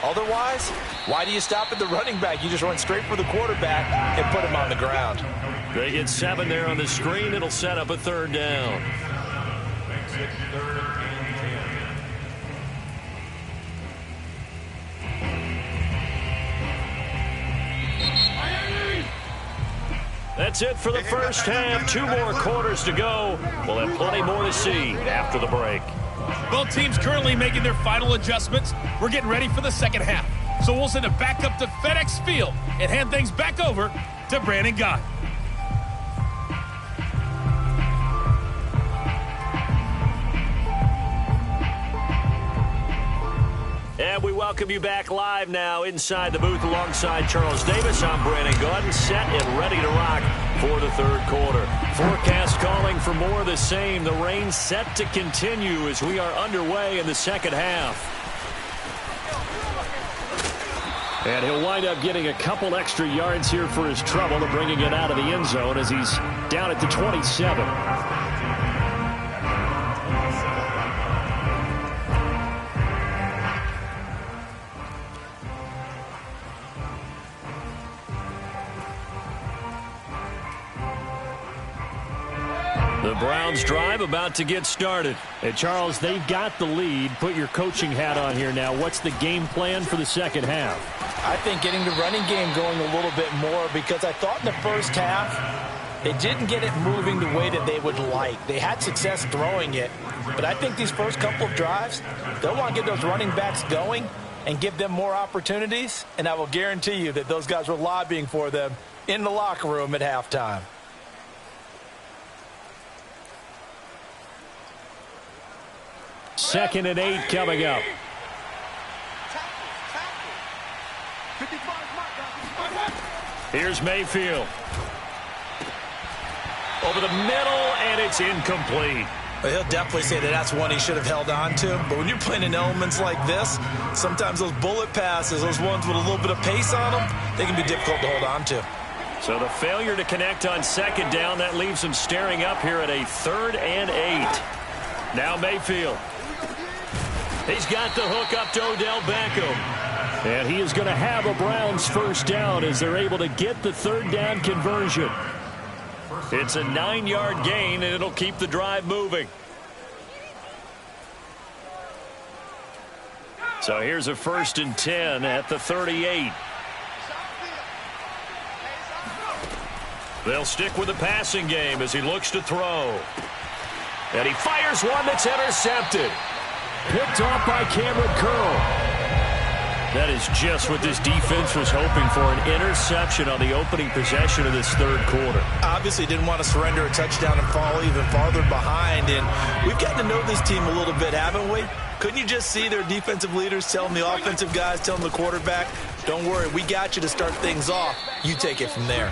Otherwise, why do you stop at the running back? You just run straight for the quarterback and put him on the ground. They get 7 there on the screen. It'll set up a 3rd down. Makes it 3rd and 10. That's it for the first half. 2 more quarters to go. We'll have plenty more to see after the break. Both teams currently making their final adjustments. We're getting ready for the second half. So we'll send it back up to FedEx Field and hand things back over to Brandon Gott. And we welcome you back live now inside the booth alongside Charles Davis. I'm Brandon Gaudin, set and ready to rock for the 3rd quarter. Forecast calling for more of the same. The rain set to continue as we are underway in the second half. And he'll wind up getting a couple extra yards here for his trouble and bringing it out of the end zone as he's down at the 27. The Browns drive about to get started. And Charles, they've got the lead. Put your coaching hat on here now. What's the game plan for the second half? I think getting the running game going a little bit more, because I thought in the first half they didn't get it moving the way that they would like. They had success throwing it, but I think these first couple of drives, they'll want to get those running backs going and give them more opportunities, and I will guarantee you that those guys were lobbying for them in the locker room at halftime. Second and 8 coming up. Here's Mayfield. Over the middle, and it's incomplete. Well, he'll definitely say that that's one he should have held on to. But when you're playing in elements like this, sometimes those bullet passes, those ones with a little bit of pace on them, they can be difficult to hold on to. So the failure to connect on 2nd down, that leaves him staring up here at a 3rd and 8. Now Mayfield. He's got the hook up to Odell Beckham. And he is going to have a Browns 1st down as they're able to get the 3rd down conversion. It's a 9-yard gain, and it'll keep the drive moving. So here's a 1st and 10 at the 38. They'll stick with the passing game as he looks to throw. And he fires one that's intercepted. Picked off by Cameron Curl. That is just what this defense was hoping for, an interception on the opening possession of this 3rd quarter. Obviously didn't want to surrender a touchdown and fall even farther behind. And we've gotten to know this team a little bit, haven't we? Couldn't you just see their defensive leaders telling the offensive guys, telling the quarterback, don't worry, we got you to start things off. You take it from there.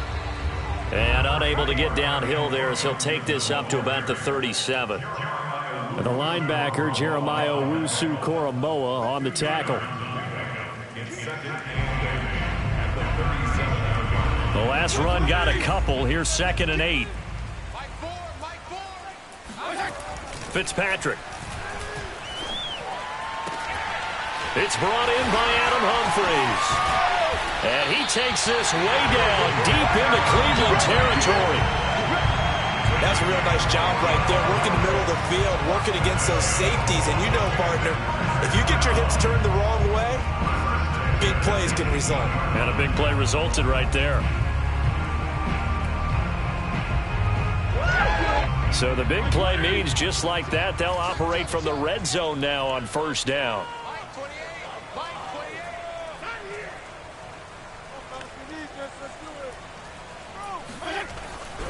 And unable to get downhill there as he'll take this up to about the 37. And the linebacker, Jeremiah Owusu-Koramoah, on the tackle. The last run got a couple. Here's 2nd and 8. Fitzpatrick. It's brought in by Adam Humphries. And he takes this way down deep into Cleveland territory. That's a real nice job right there, working the middle of the field, working against those safeties. And you know, partner, if you get your hips turned the wrong way, big plays can result. And a big play resulted right there. So the big play means just like that, they'll operate from the red zone now on first down.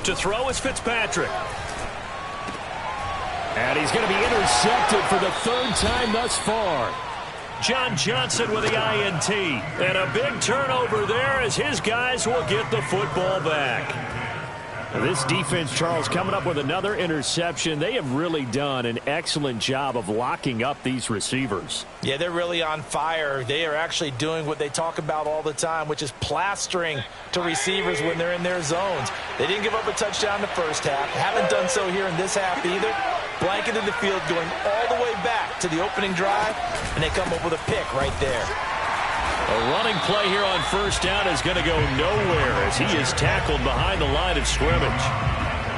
To throw is Fitzpatrick. And he's going to be intercepted for the third time thus far. John Johnson with the INT. And a big turnover there as his guys will get the football back. Now this defense, Charles, coming up with another interception. They have really done an excellent job of locking up these receivers. Yeah, they're really on fire. They are actually doing what they talk about all the time, which is plastering to receivers when they're in their zones. They didn't give up a touchdown the first half. Haven't done so here in this half either. Blanketed the field, going all the way back to the opening drive, and they come up with a pick right there. A running play here on first down is going to go nowhere as he is tackled behind the line of scrimmage.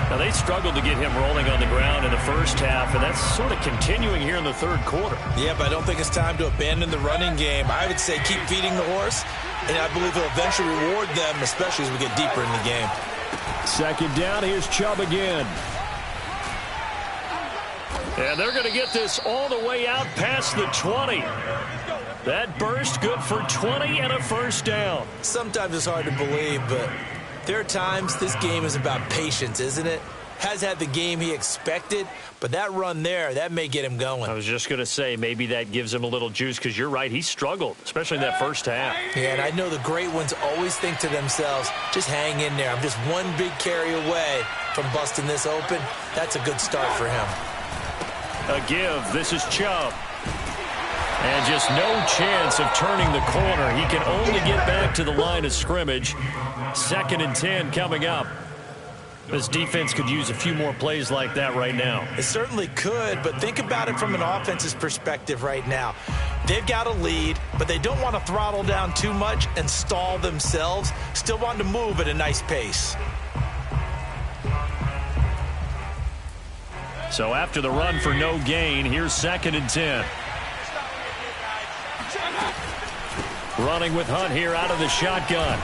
Now, they struggled to get him rolling on the ground in the first half, and that's sort of continuing here in the third quarter. Yeah, but I don't think it's time to abandon the running game. I would say keep feeding the horse, and I believe he'll eventually reward them, especially as we get deeper in the game. Second down, here's Chubb again. And they're going to get this all the way out past the 20. That burst good for 20 and a first down. Sometimes it's hard to believe, but there are times this game is about patience, isn't it? Has had the game he expected, but that run there, that may get him going. I was just going to say, maybe that gives him a little juice, because you're right, he struggled, especially in that first half. Yeah, and I know the great ones always think to themselves, just hang in there. I'm just one big carry away from busting this open. That's a good start for him. A give. This is Chubb. And just no chance of turning the corner. He can only get back to the line of scrimmage. 2nd and 10 coming up. This defense could use a few more plays like that right now. It certainly could, but think about it from an offense's perspective right now. They've got a lead, but they don't want to throttle down too much and stall themselves. Still want to move at a nice pace. So after the run for no gain, here's 2nd and 10. Running with Hunt here out of the shotgun.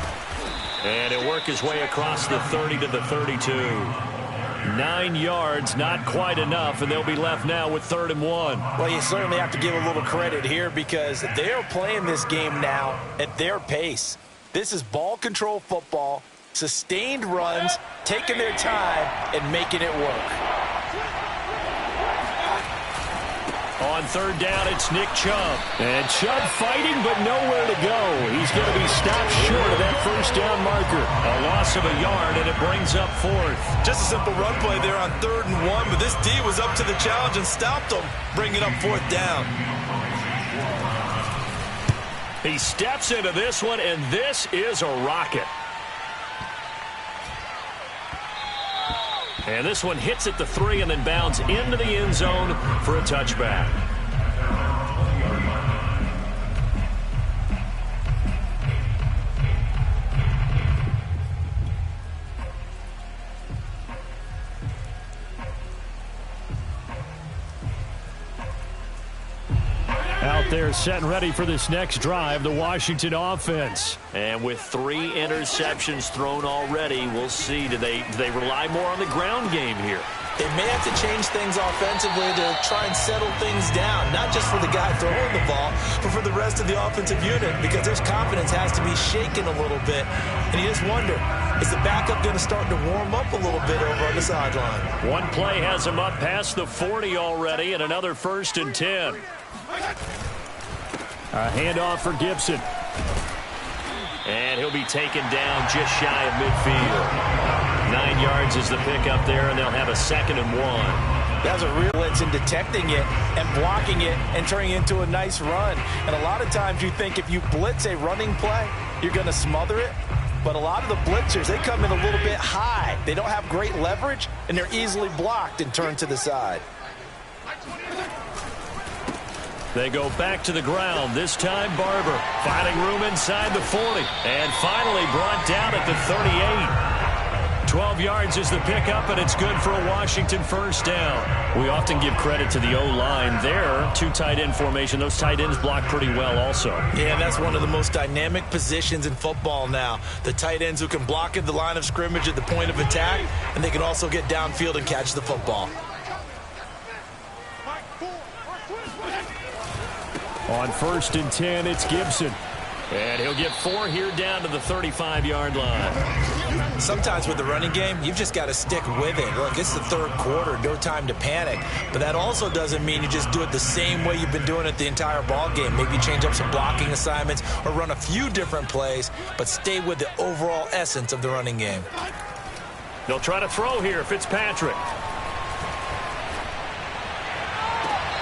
And he'll work his way across the 30 to the 32. 9 yards, not quite enough, and they'll be left now with 3rd and 1. Well, you certainly have to give a little credit here because they're playing this game now at their pace. This is ball control football, sustained runs, taking their time, and making it work. On 3rd down, it's Nick Chubb. And Chubb fighting, but nowhere to go. He's going to be stopped short of that first down marker. A loss of a yard, and it brings up 4th. Just a simple run play there on 3rd and 1, but this D was up to the challenge and stopped him, bringing up 4th down. He steps into this one, and this is a rocket. And this one hits at the 3 and then bounds into the end zone for a touchback. Out there set and ready for this next drive, the Washington offense. And with 3 interceptions thrown already, we'll see. Do they rely more on the ground game here? They may have to change things offensively to try and settle things down, not just for the guy throwing the ball, but for the rest of the offensive unit, because their confidence has to be shaken a little bit. And you just wonder, is the backup going to start to warm up a little bit over on the sideline? One play has him up past the 40 already, and another 1st and 10. A handoff for Gibson. And he'll be taken down just shy of midfield. 9 yards is the pickup there, and they'll have a 2nd and 1. That was a real blitz in detecting it and blocking it and turning it into a nice run. And a lot of times you think if you blitz a running play, you're going to smother it. But a lot of the blitzers, they come in a little bit high. They don't have great leverage, and they're easily blocked and turned to the side. They go back to the ground. This time Barber finding room inside the 40. And finally brought down at the 38. 12 yards is the pickup, and it's good for a Washington first down. We often give credit to the O-line there. Two tight end formation. Those tight ends block pretty well also. Yeah, that's one of the most dynamic positions in football now. The tight ends who can block at the line of scrimmage at the point of attack, and they can also get downfield and catch the football. On 1st and 10, it's Gibson. And he'll get 4 here down to the 35-yard line. Sometimes with the running game, you've just got to stick with it. Look, it's the 3rd quarter, no time to panic. But that also doesn't mean you just do it the same way you've been doing it the entire ball game. Maybe change up some blocking assignments or run a few different plays, but stay with the overall essence of the running game. They'll try to throw here, Fitzpatrick.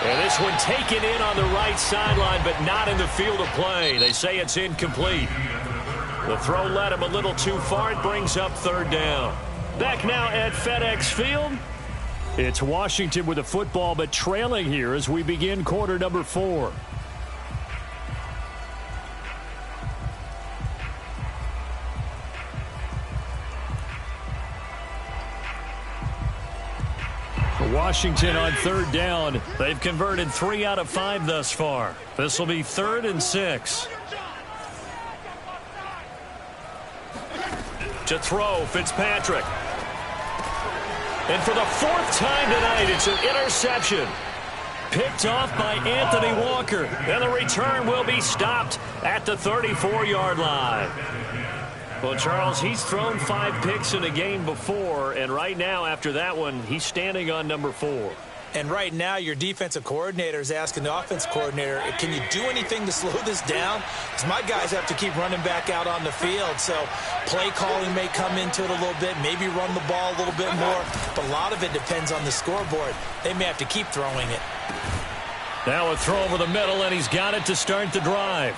And this one taken in on the right sideline, but not in the field of play. They say it's incomplete. The throw led him a little too far. It brings up 3rd down. Back now at FedEx Field. It's Washington with the football, but trailing here as we begin quarter number 4. Washington on 3rd down. They've converted 3 out of 5 thus far. This will be 3rd and 6. To throw, Fitzpatrick. And for the 4th time tonight, it's an interception. Picked off by Anthony Walker. And the return will be stopped at the 34-yard line. Well, Charles, he's thrown 5 picks in a game before, and right now, after that one, he's standing on number 4. And right now, your defensive coordinator is asking the offense coordinator, can you do anything to slow this down? Because my guys have to keep running back out on the field, so play calling may come into it a little bit, maybe run the ball a little bit more, but a lot of it depends on the scoreboard. They may have to keep throwing it. Now a throw over the middle, and he's got it to start the drive.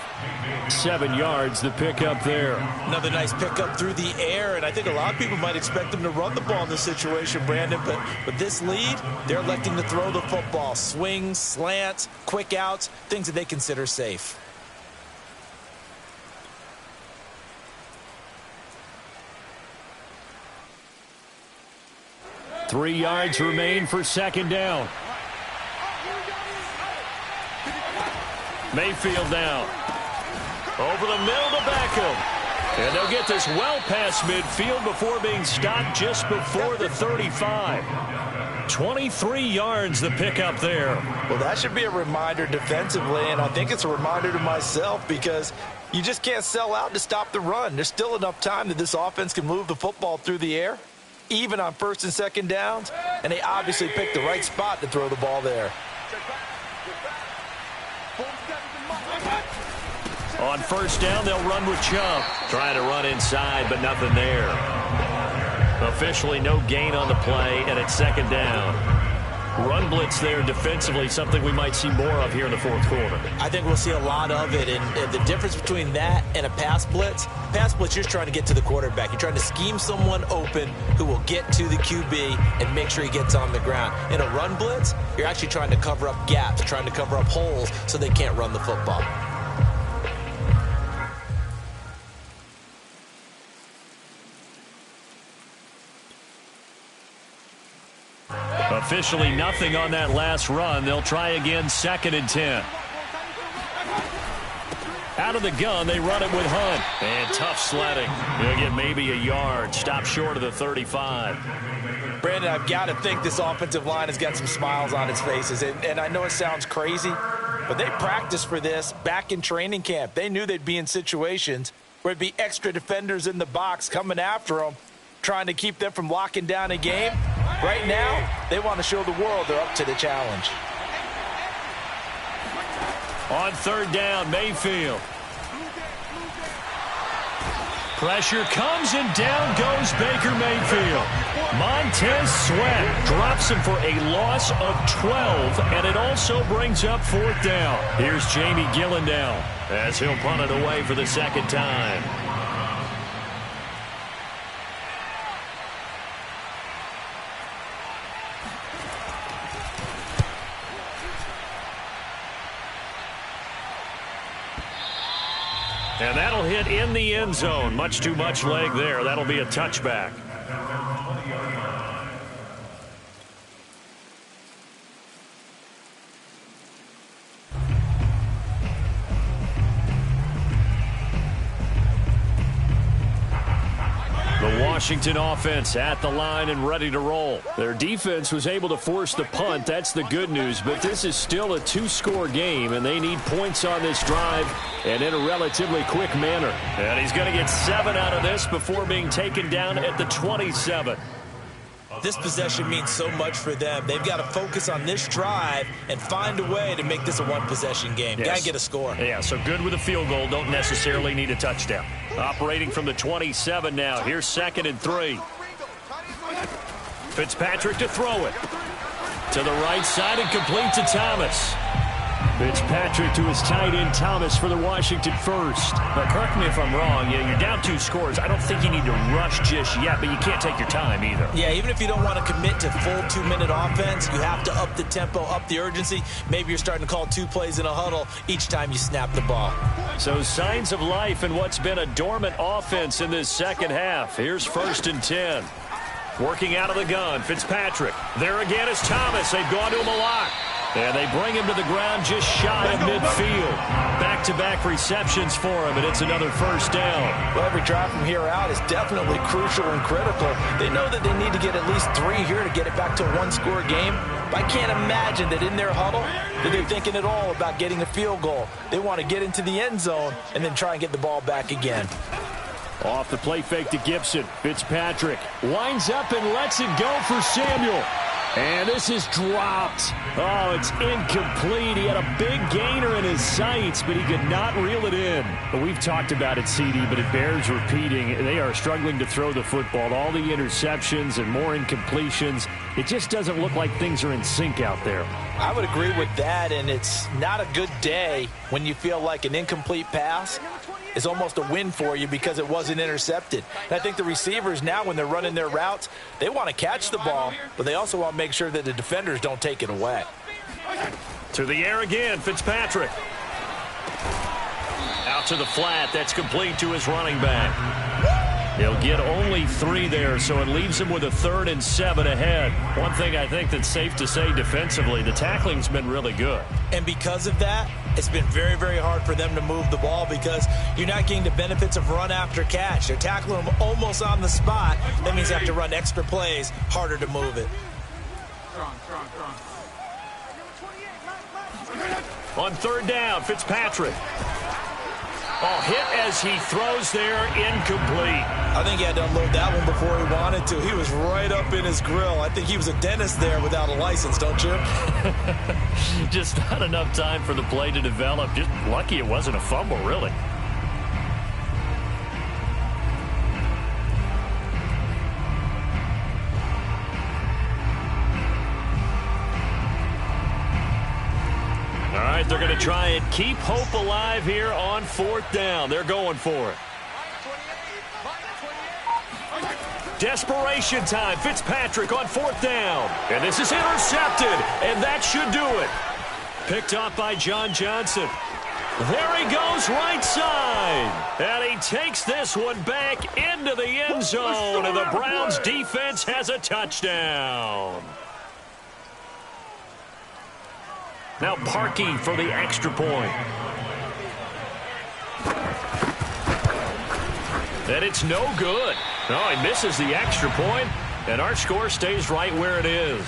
7 yards, the pickup there. Another nice pickup through the air, and I think a lot of people might expect him to run the ball in this situation, Brandon, but with this lead, they're electing to throw the football. Swings, slants, quick outs, things that they consider safe. Three yards remain for 2nd down. Mayfield down. Over the middle to Beckham. And they'll get this well past midfield before being stopped just before the 35. 23 yards the pickup there. Well, that should be a reminder defensively, and I think it's a reminder to myself because you just can't sell out to stop the run. There's still enough time that this offense can move the football through the air, even on 1st and 2nd downs, and they obviously picked the right spot to throw the ball there. On 1st down, they'll run with Chubb. Trying to run inside, but nothing there. Officially no gain on the play, and it's 2nd down. Run blitz there defensively, something we might see more of here in the 4th quarter. I think we'll see a lot of it, and the difference between that and a pass blitz, you're just trying to get to the quarterback. You're trying to scheme someone open who will get to the QB and make sure he gets on the ground. In a run blitz, you're actually trying to cover up gaps, trying to cover up holes so they can't run the football. Officially nothing on that last run. They'll try again, 2nd and 10. Out of the gun, they run it with Hunt. And tough sledding. They'll get maybe a yard. Stop short of the 35. Brandon, I've got to think this offensive line has got some smiles on its faces. And I know it sounds crazy, but they practiced for this back in training camp. They knew they'd be in situations where it'd be extra defenders in the box coming after them, trying to keep them from locking down a game. Right now, they want to show the world they're up to the challenge. On 3rd down, Mayfield. Pressure comes, and down goes Baker Mayfield. Montez Sweat drops him for a loss of 12, and it also brings up 4th down. Here's Jamie Gillendown as he'll punt it away for the 2nd time. And that'll hit in the end zone. Much too much leg there. That'll be a touchback. Washington offense at the line and ready to roll. Their defense was able to force the punt. That's the good news, but this is still a two-score game, and they need points on this drive and in a relatively quick manner. And he's going to get 7 out of this before being taken down at the 27. This possession means so much for them. They've got to focus on this drive and find a way to make this a one-possession game. Yes. Got to get a score. Yeah, so good with a field goal. Don't necessarily need a touchdown. Operating from the 27 now. Here's 2nd and 3. Fitzpatrick to throw it. To the right side and complete to Thomas. Fitzpatrick to his tight end Thomas for the Washington first. Now, correct me if I'm wrong. Yeah, you're down 2 scores. I don't think you need to rush just yet, but you can't take your time either. Yeah, even if you don't want to commit to full 2-minute offense, you have to up the tempo, up the urgency. Maybe you're starting to call 2 plays in a huddle each time you snap the ball. So signs of life in what's been a dormant offense in this second half. Here's 1st and 10. Working out of the gun, Fitzpatrick. There again is Thomas. They've gone to him a lot. And they bring him to the ground just shy of midfield. Back-to-back receptions for him, and it's another first down. Well, every drive from here out is definitely crucial and critical. They know that they need to get at least 3 here to get it back to a one-score game. But I can't imagine that in their huddle that they're thinking at all about getting a field goal. They want to get into the end zone and then try and get the ball back again. Off the play fake to Gibson. Fitzpatrick winds up and lets it go for Samuel. And this is dropped. Oh, it's incomplete. He had a big gainer in his sights, but he could not reel it in. But we've talked about it, CD, but it bears repeating. They are struggling to throw the football. All the interceptions and more incompletions. It just doesn't look like things are in sync out there. I would agree with that, and it's not a good day when you feel like an incomplete pass is almost a win for you because it wasn't intercepted. And I think the receivers now, when they're running their routes, they want to catch the ball, but they also want to make sure that the defenders don't take it away. To the air again, Fitzpatrick. Out to the flat. That's complete to his running back. He'll get only 3 there, so it leaves him with a 3rd and 7 ahead. One thing I think that's safe to say defensively, the tackling's been really good. And because of that, it's been very, very hard for them to move the ball because you're not getting the benefits of run after catch. They're tackling them almost on the spot. That means they have to run extra plays, harder to move it. On 3rd down, Fitzpatrick. Oh, hit as he throws there, incomplete. I think he had to unload that one before he wanted to. He was right up in his grill. I think he was a dentist there without a license, don't you? Just not enough time for the play to develop. Just lucky it wasn't a fumble, really. All right, they're going to try and keep hope alive here on 4th down. They're going for it. Desperation time. Fitzpatrick on 4th down. And this is intercepted, and that should do it. Picked off by John Johnson. There he goes, right side. And he takes this one back into the end zone, and the Browns defense has a touchdown. Now Parkey for the extra point. And it's no good. No, he misses the extra point, and our score stays right where it is.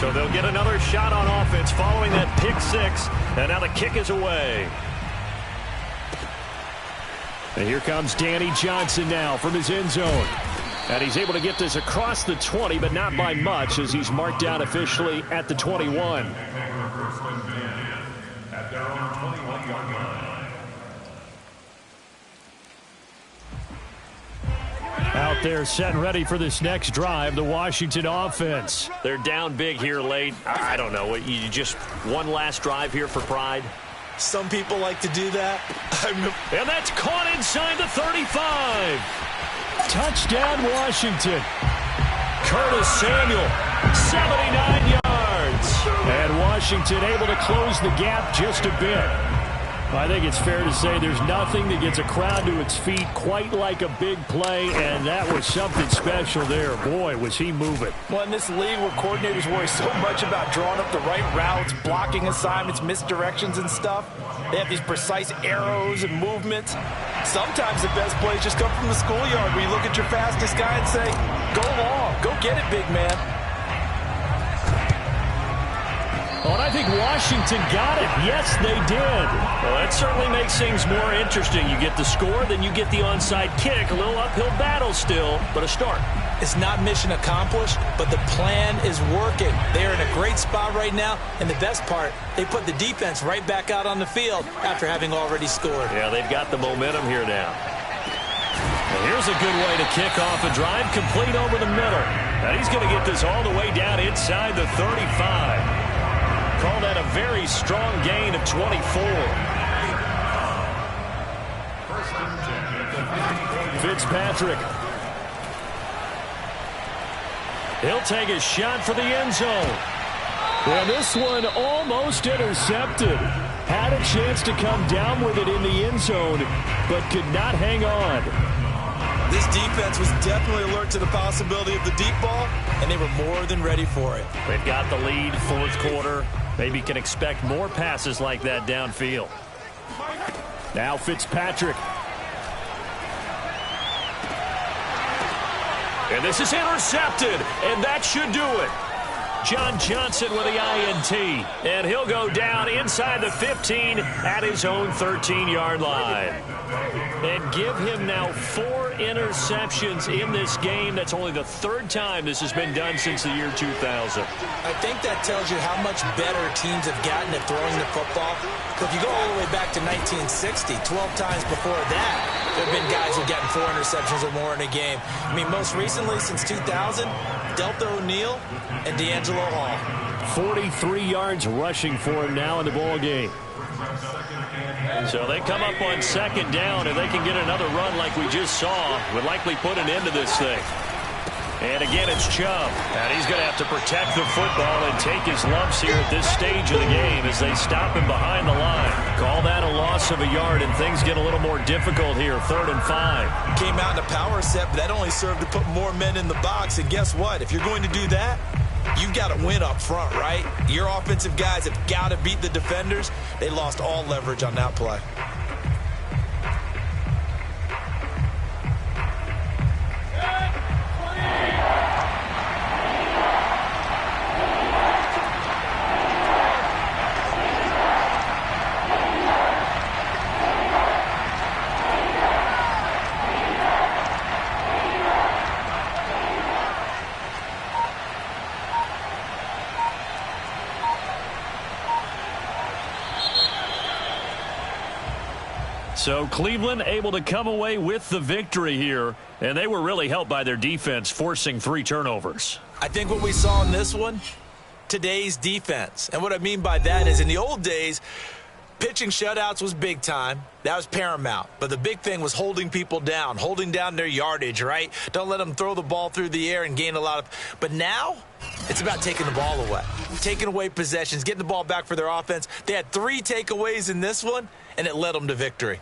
So they'll get another shot on offense following that pick 6, and now the kick is away. And here comes Danny Johnson now from his end zone. And he's able to get this across the 20, but not by much, as he's marked down officially at the 21. Out there set and ready for this next drive, the Washington offense. They're down big here late. I don't know. You just one last drive here for pride? Some people like to do that. And that's caught inside the 35. Touchdown, Washington. Curtis Samuel, 79 yards. And Washington able to close the gap just a bit. I think it's fair to say there's nothing that gets a crowd to its feet quite like a big play, and that was something special there. Boy, was he moving. Well, in this league where coordinators worry so much about drawing up the right routes, blocking assignments, misdirections and stuff, they have these precise arrows and movements. Sometimes the best plays just come from the schoolyard where you look at your fastest guy and say, go long, go get it, big man. Oh, and I think Washington got it. Yes, they did. Well, that certainly makes things more interesting. You get the score, then you get the onside kick. A little uphill battle still, but a start. It's not mission accomplished, but the plan is working. They're in a great spot right now, and the best part, they put the defense right back out on the field after having already scored. Yeah, they've got the momentum here now. And here's a good way to kick off a drive, complete over the middle. And he's going to get this all the way down inside the 35. Call that a very strong gain of 24. Fitzpatrick. He'll take a shot for the end zone. And this one almost intercepted. Had a chance to come down with it in the end zone, but could not hang on. This defense was definitely alert to the possibility of the deep ball, and they were more than ready for it. They've got the lead, fourth quarter. Maybe can expect more passes like that downfield. Now Fitzpatrick. And this is intercepted, and that should do it. John Johnson with the INT, and he'll go down inside the 15 at his own 13-yard line. And give him now 4 interceptions in this game. That's only the third time this has been done since the year 2000. I think that tells you how much better teams have gotten at throwing the football. So if you go all the way back to 1960, 12 times before that, there have been guys who've gotten 4 interceptions or more in a game. I mean, most recently, since 2000, Delta O'Neal and D'Angelo Hall. 43 yards rushing for him now in the ball game. So they come up on second down, and they can get another run like we just saw. Would likely put an end to this thing. And again, it's Chubb. And he's going to have to protect the football and take his lumps here at this stage of the game as they stop him behind the line. Call that a loss of a yard, and things get a little more difficult here, 3rd and 5. Came out in a power set, but that only served to put more men in the box. And guess what? If you're going to do that, you've got to win up front, right? Your offensive guys have got to beat the defenders. They lost all leverage on that play. So Cleveland able to come away with the victory here, and they were really helped by their defense forcing 3 turnovers. I think what we saw in this one, today's defense. And what I mean by that is in the old days, pitching shutouts was big time. That was paramount. But the big thing was holding people down, holding down their yardage, right? Don't let them throw the ball through the air and gain a lot of... But now, it's about taking the ball away, taking away possessions, getting the ball back for their offense. They had 3 takeaways in this one, and it led them to victory.